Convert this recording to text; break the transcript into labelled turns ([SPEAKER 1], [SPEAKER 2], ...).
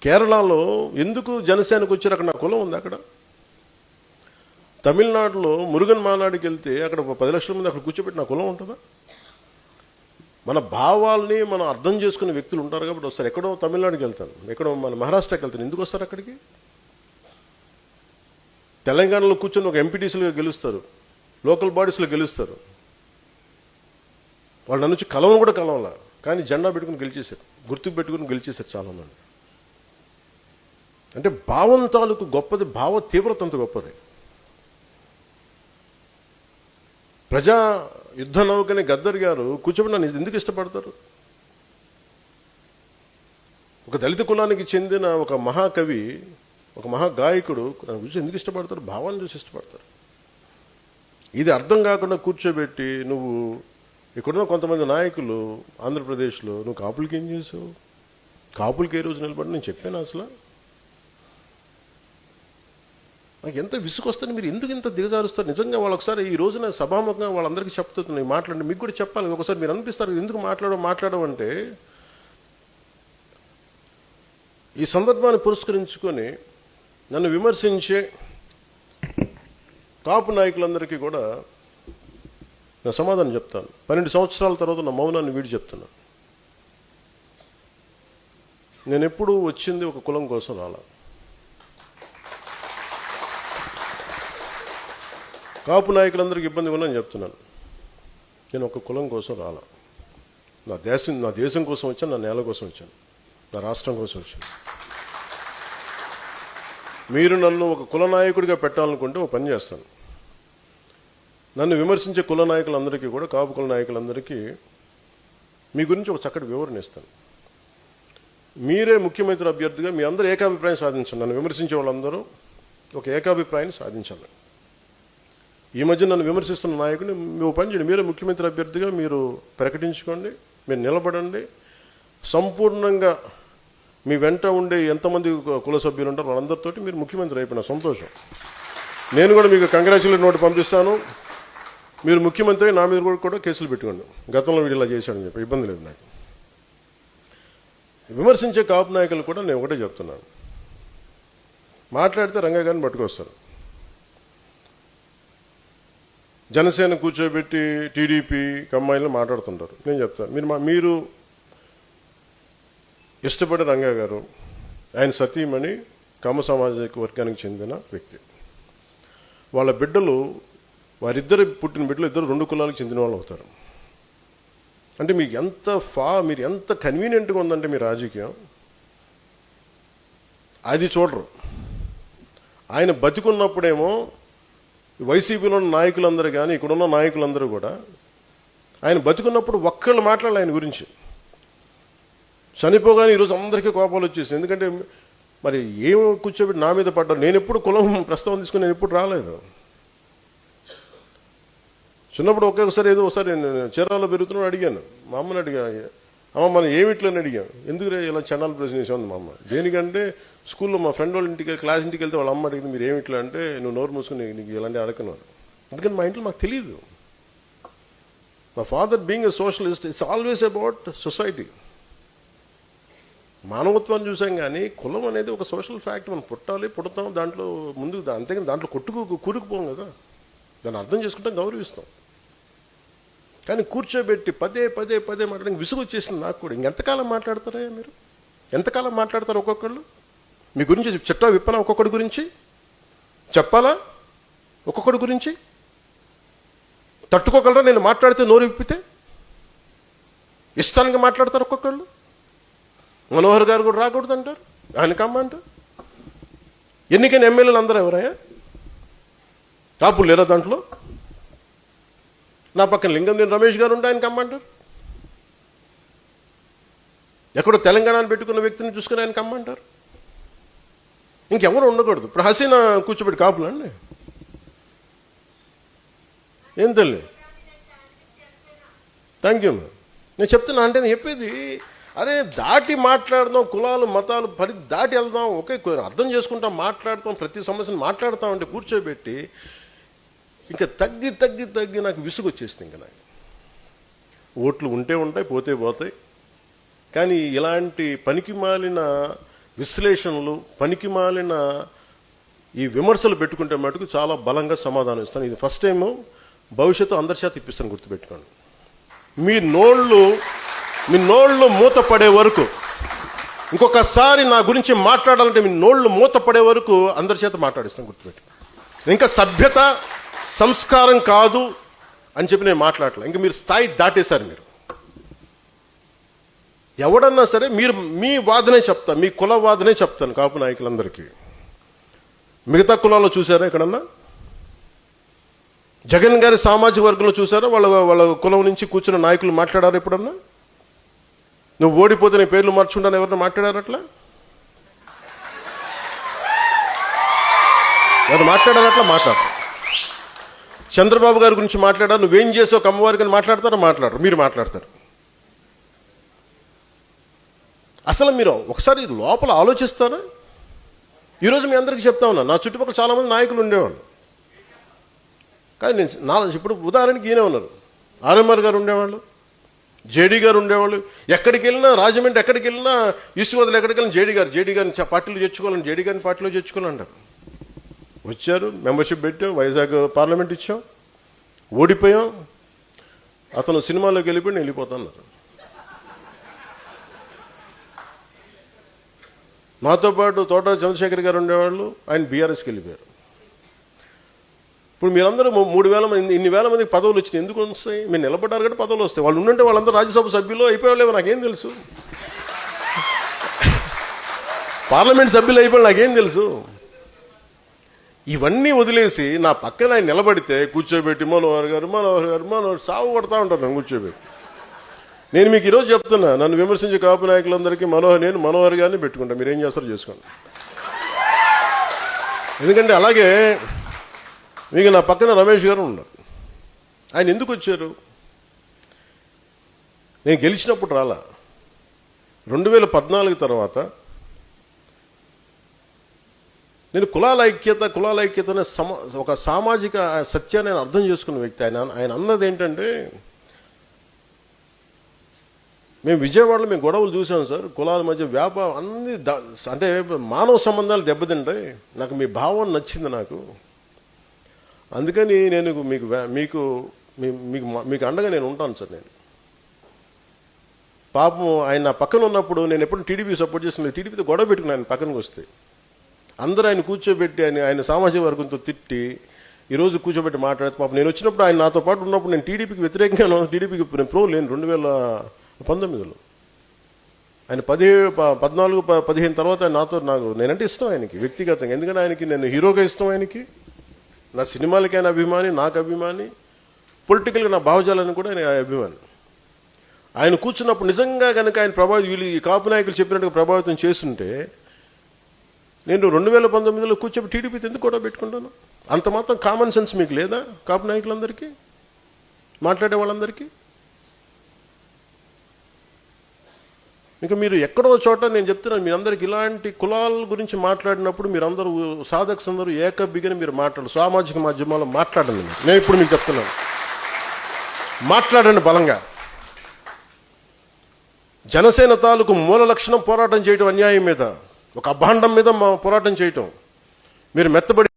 [SPEAKER 1] కేరళలో ఎందుకు జనసేనకు వచ్చారు? అక్కడ నా కులం ఉంది. అక్కడ తమిళనాడులో మురుగన్ మానాడికి వెళ్తే అక్కడ 10 లక్షల మంది అక్కడ కూర్చోబెట్టి నా కులం ఉంటుందా? మన భావాల్ని మనం అర్థం చేసుకునే వ్యక్తులు ఉంటారు కాబట్టి వస్తారు. ఎక్కడో తమిళనాడుకి వెళ్తాను, ఎక్కడో మన మహారాష్ట్రకి వెళ్తాను, ఎందుకు వస్తారు అక్కడికి? తెలంగాణలో కూర్చొని ఒక ఎంపీటీసీలుగా గెలుస్తారు, లోకల్ బాడీస్లో గెలుస్తారు. వాళ్ళు నన్ను వచ్చి కలవను కూడా కలవాల, కానీ జెండా పెట్టుకుని గెలిచేశారు, గుర్తుకు పెట్టుకుని గెలిచేశారు చాలామంది. అంటే భావం తాలూకు గొప్పది, భావ తీవ్రత అంత గొప్పది. ప్రజా యుద్ధ నౌకని గద్దర్ గారు కూర్చోబడి నన్ను ఎందుకు ఇష్టపడతారు? ఒక దళిత కులానికి చెందిన ఒక మహాకవి, ఒక మహాగాయకుడు నన్ను చూసి ఎందుకు ఇష్టపడతారు? భావాన్ని చూసి ఇష్టపడతారు. ఇది అర్థం కాకుండా కూర్చోబెట్టి నువ్వు ఇక్కడున్న కొంతమంది నాయకులు ఆంధ్రప్రదేశ్లో నువ్వు కాపులకి ఏం చేసావు, కాపులకి ఏ రోజు నిలబడి నేను చెప్పాను అసలు? నాకు ఎంత విసుకొస్తుంది. మీరు ఎందుకు ఇంత దిగజారుస్తారు? నిజంగా వాళ్ళు ఒకసారి ఈ రోజున సభాముఖంగా వాళ్ళందరికీ చెప్తున్నాయి, మాట్లాడండి, మీకు కూడా చెప్పాలి. ఒకసారి మీరు అనిపిస్తారు ఎందుకు మాట్లాడమంటే, ఈ సందర్భాన్ని పురస్కరించుకొని నన్ను విమర్శించే కాపు నాయకులందరికీ కూడా నా సమాధానం చెప్తాను. 12 సంవత్సరాల తర్వాత నా మౌనాన్ని వీడి చెప్తున్నాను. నేను ఎప్పుడూ వచ్చింది ఒక కులం కోసం రాలా. కాపు నాయకులందరికీ ఇబ్బంది ఉందని చెప్తున్నాను. నేను ఒక కులం కోసం రాలా. నా దేశం కోసం వచ్చాను, నా నేల కోసం వచ్చాను, నా రాష్ట్రం కోసం వచ్చాను. మీరు నన్ను ఒక కుల నాయకుడిగా పెట్టాలనుకుంటే ఒక పని చేస్తాను. నన్ను విమర్శించే కుల నాయకులందరికీ కూడా, కాపు కుల నాయకులందరికీ మీ గురించి ఒక చక్కటి వివరణ ఇస్తాను. మీరే ముఖ్యమంత్రి అభ్యర్థిగా మీ అందరూ ఏకాభిప్రాయం సాధించండి. నన్ను విమర్శించే వాళ్ళందరూ ఒక ఏకాభిప్రాయాన్ని సాధించాలి. ఈ మధ్య నన్ను విమర్శిస్తున్న నాయకుడిని మీరు పని చేయండి, మీరే ముఖ్యమంత్రి అభ్యర్థిగా మీరు ప్రకటించుకోండి, మీరు నిలబడండి. సంపూర్ణంగా మీ వెంట ఉండే ఎంతమంది కుల సభ్యులు ఉంటారో వాళ్ళందరితోటి మీరు ముఖ్యమంత్రి అయిపోయిన సంతోషం. నేను కూడా మీకు కంగ్రాచులేట్ నోట్ పంపిస్తాను. మీరు ముఖ్యమంత్రి నా మీద కూడా కేసులు పెట్టుకోండి, గతంలో వీడు ఇలా చేశాడని చెప్పి, ఇబ్బంది లేదు నాకు. విమర్శించే కాపు నాయకులు కూడా నేను ఒకటే చెప్తున్నాను, మాట్లాడితే రంగయ్య గారిని పట్టుకొస్తారు. జనసేన కూర్చోబెట్టి టీడీపీ కమ్మాయిలు మాట్లాడుతుంటారు. నేను చెప్తాను, మీరు ఇష్టపడే రంగయ్య గారు, ఆయన సతీమణి కమ్మ సామాజిక వర్గానికి చెందిన వ్యక్తి. వాళ్ళ బిడ్డలు, వారిద్దరు పుట్టిన బిడ్డలు ఇద్దరు 2 కులాలకు చెందిన వాళ్ళు అవుతారు. అంటే మీకు మీరు ఎంత కన్వీనియంట్గా ఉందంటే మీ రాజకీయం, అది చూడరు. ఆయన బతికున్నప్పుడేమో వైసీపీలో ఉన్న నాయకులందరూ కానీ ఇక్కడున్న నాయకులందరూ కూడా ఆయన బతికున్నప్పుడు ఒక్కళ్ళు మాట్లాడాలి ఆయన గురించి. చనిపోగానే ఈరోజు అందరికీ కోపాలు వచ్చేసింది. ఎందుకంటే మరి ఏం కూర్చోబెట్టి నా మీద పడ్డారు. నేను ఎప్పుడు కులం ప్రస్తావన తీసుకుని నేను ఎప్పుడు రాలేదు. చిన్నప్పుడు ఒక్కొక్కసారి ఒకసారి నేను చీరాల్లో పెరుగుతున్నాడు, అడిగాను మా అమ్మని, అమ్మ మనం ఏమిట్లని అడిగాను. ఎందుకు ఇలా చండాల ప్రశ్న చేసాను మా అమ్మ. దేనికంటే స్కూల్లో మా ఫ్రెండ్ వాళ్ళ ఇంటికి క్లాస్ ఇంటికి వెళ్తే వాళ్ళ అమ్మ అడిగింది, మీరు ఏమిట్లా అంటే, నువ్వు నోరు మూసుకుని నీకు ఇలాంటి అడగను. ఎందుకంటే మా ఇంట్లో మాకు తెలియదు. మా father being a socialist, it's always about society. మానవత్వాన్ని చూసాం కానీ కులం అనేది ఒక సోషల్ ఫ్యాక్ట్. మనం పుడతాం దాంట్లో ముందుకు, అంతేగాని దాంట్లో కూరుకుపోం కదా. దాన్ని అర్థం చేసుకుంటాం, గౌరవిస్తాం. కానీ కూర్చోబెట్టి పదే మాట్లాడడానికి విసుగు వచ్చేసింది నాకు కూడా. ఇంకెంతకాలం మాట్లాడతారా మీరు? ఎంతకాలం మాట్లాడతారు? ఒక్కొక్కళ్ళు మీ గురించి చిట్టా విప్పనా? ఒక్కొక్కడి గురించి చెప్పాలా? ఒక్కొక్కడి గురించి తట్టుకోగలరా? నేను మాట్లాడితే నోరు విప్పితే ఇష్టానికి మాట్లాడతారు ఒక్కొక్కళ్ళు. మనోహర్ గారు కూడా రాకూడదు అంటారు, ఆయన కమ్మంటారు. ఎన్నికైన ఎమ్మెల్యేలు అందరూ ఎవరయ్యా? కాపులు లేరా దాంట్లో? నా పక్కన లింగంనేని రమేష్ గారు ఉంటే ఆయన కమ్మంటారు. ఎక్కడో తెలంగాణను పెట్టుకున్న వ్యక్తిని చూసుకుని ఆయన కమ్మంటారు. ఇంకెవరు ఉండకూడదు. ఇప్పుడు హసీనా కూర్చోబెట్టి కాపులండి. ఏం తల్లి, థ్యాంక్ యూ. నేను చెప్తున్నా అంటే నేను చెప్పేది, అరే దాటి మాట్లాడదాం, కులాలు మతాలు దాటి వెళ్దాం, ఒకే అర్థం చేసుకుంటాం, మాట్లాడతాం, ప్రతి సమస్యను మాట్లాడతాం. అంటే కూర్చోబెట్టి ఇంకా తగ్గి నాకు విసుగు వచ్చేసింది. ఇంకా నాకు ఓట్లు ఉంటే ఉంటాయి, పోతే పోతాయి. కానీ ఇలాంటి పనికి మాలిన విశ్లేషణలు, పనికిమాలిన ఈ విమర్శలు పెట్టుకుంటే మటుకు చాలా బలంగా సమాధానం ఇస్తాను. ఇది ఫస్ట్ టైము, భవిష్యత్తు అందరి చేత ఇప్పిస్తాను, గుర్తుపెట్టుకోండి. మీ నోళ్ళు మూత పడే వరకు, ఇంకొకసారి నా గురించి మాట్లాడాలంటే మీ నోళ్ళు మూత పడే వరకు అందరి చేత మాట్లాడిస్తాను, గుర్తుపెట్టుకోండి. ఇంకా సభ్యత సంస్కారం కాదు అని చెప్పి నేను మాట్లాడలే. ఇంకా మీరు స్థాయి దాటేశారు. మీరు ఎవడన్నా సరే మీరు మీ వాదనే చెప్తా, మీ కుల వాదనే చెప్తాను కాపు నాయకులందరికీ. మిగతా కులాల్లో చూసారా ఎక్కడన్నా? జగన్ గారి సామాజిక వర్గంలో చూసారా వాళ్ళ కులం నుంచి కూర్చున్న నాయకులు మాట్లాడారు ఎప్పుడన్నా? నువ్వు ఓడిపోతే నీ పేర్లు మార్చుకుంటాను ఎవరన్నా మాట్లాడారు అట్లా? ఎవరు మాట్లాడారు? మాట్లాడతారు. చంద్రబాబు గారి గురించి మాట్లాడారు, నువ్వేం చేసావు కమ్మవారికి అని మాట్లాడతారా? మాట్లాడరు. మీరు మాట్లాడతారు. అసలు మీరు ఒకసారి లోపల ఆలోచిస్తారా? ఈరోజు మీ అందరికీ చెప్తా ఉన్నా, నా చుట్టుపక్కల చాలామంది నాయకులు ఉండేవాళ్ళు. కానీ నేను ఇప్పుడు ఉదాహరణకి ఈయనే ఉన్నారు, ఆర్ఎంఆర్ గారు ఉండేవాళ్ళు, జేడీ గారు ఉండేవాళ్ళు. ఎక్కడికి వెళ్ళినా, రాజమండ్రి ఎక్కడికి వెళ్ళినా, ఈస్ట్ గోదావరి ఎక్కడికి వెళ్ళినా జేడీ గారిని పార్టీలో చేర్చుకోవాలని, జేడీ గారిని పార్టీలో చేర్చుకోవాలంటారు. వచ్చారు, మెంబర్షిప్ పెట్టాం, వైజాగ్ పార్లమెంట్ ఇచ్చాం, ఓడిపోయాం. అతను సినిమాలోకి వెళ్ళిపోయి వెళ్ళిపోతున్నారు. మాతో పాటు తోట చంద్రశేఖర్ గారు ఉండేవాళ్ళు, ఆయన బీఆర్ఎస్కి వెళ్ళిపోయారు. ఇప్పుడు మీరందరూ 3,000 మంది, ఇన్ని వేల మందికి పదవులు వచ్చినాయి. ఎందుకు వస్తాయి? మీరు నిలబడ్డారు కాబట్టి పదవులు వస్తాయి. వాళ్ళు ఉండుంటే వాళ్ళందరూ రాజ్యసభ సభ్యులు అయిపోయాలేమో నాకేం తెలుసు, పార్లమెంట్ సభ్యులు అయిపోయి నాకేం తెలుసు. ఇవన్నీ వదిలేసి నా పక్కన ఆయన నిలబడితే కూర్చోబెట్టి మనోహర్ గారు సాగు కొడతా ఉంటారు నన్ను కూర్చోబెట్టి. నేను మీకు ఈరోజు చెప్తున్నా, నన్ను విమర్శించే కాపు నాయకులందరికీ నేను మనోహర్ గారిని పెట్టుకుంటా, మీరు ఏం చేస్తారో చేసుకోండి. ఎందుకంటే అలాగే మీకు నా పక్కన రమేష్ గారు ఉన్నారు. ఆయన ఎందుకు వచ్చారు? నేను గెలిచినప్పుడు రాలా. 2014 తర్వాత నేను కులాల ఐక్యత అనే ఒక సామాజిక సత్యాన్ని నేను అర్థం చేసుకున్న వ్యక్తి. ఆయన అన్నది ఏంటంటే, మేము విజయవాడలో మేము గొడవలు చూసాం సార్, కులాల మధ్య వ్యాపారం అన్ని అంటే మానవ సంబంధాలు దెబ్బతింటాయి. నాకు మీ భావం నచ్చింది నాకు, అందుకని నేను మీకు అండగా నేను ఉంటాను సార్. నేను పాపం ఆయన నా పక్కన ఉన్నప్పుడు నేను ఎప్పుడు టీడీపీ సపోర్ట్ చేసిన, టీడీపీతో గొడవ పెట్టుకుని ఆయన పక్కనకి వస్తే అందరూ ఆయన కూర్చోబెట్టి ఆయన సామాజిక వర్గంతో తిట్టి ఈరోజు కూర్చోబెట్టి మాట్లాడితే, పాపం నేను వచ్చినప్పుడు ఆయన నాతో పాటు ఉన్నప్పుడు నేను టీడీపీకి వ్యతిరేకంగా, టీడీపీకి ప్రో లేను 2019లో. ఆయన 14-15 తర్వాత నేనంటే ఇష్టం ఆయనకి వ్యక్తిగతంగా. ఎందుకంటే ఆయనకి నేను హీరోగా ఇష్టం, ఆయనకి నా సినిమాలకైనా అభిమాని, నాకు అభిమాని, పొలిటికల్గా నా భావజాలని కూడా ఆయన అభిమాని. ఆయన కూర్చున్నప్పుడు నిజంగా కనుక ఆయన వీళ్ళు ఈ కాపు నాయకులు చెప్పినట్టుగా ప్రభావితం చేస్తుంటే నేను 2019లో కూర్చోబెట్టి టీడీపీతో ఎందుకు కూడా పెట్టుకుంటాను? అంత మాత్రం కామన్ సెన్స్ మీకు లేదా? కాపు నాయకులందరికీ, మాట్లాడే వాళ్ళందరికీ. ఇంకా మీరు ఎక్కడో చోట నేను చెప్తున్నాను, మీరందరికీ ఇలాంటి కులాల గురించి మాట్లాడినప్పుడు మీరందరూ సాధకులందరూ ఏకబిగిన మీరు మాట్లాడు, సామాజిక మాధ్యమాల్లో మాట్లాడండి. నేను ఇప్పుడు మీకు చెప్తున్నాను, మాట్లాడండి బలంగా. జనసేన తాలూకు మూల లక్షణం పోరాటం చేయటం, అన్యాయం మీద, ఒక అభాండం మీద పోరాటం చేయటం. మీరు మెత్తబడి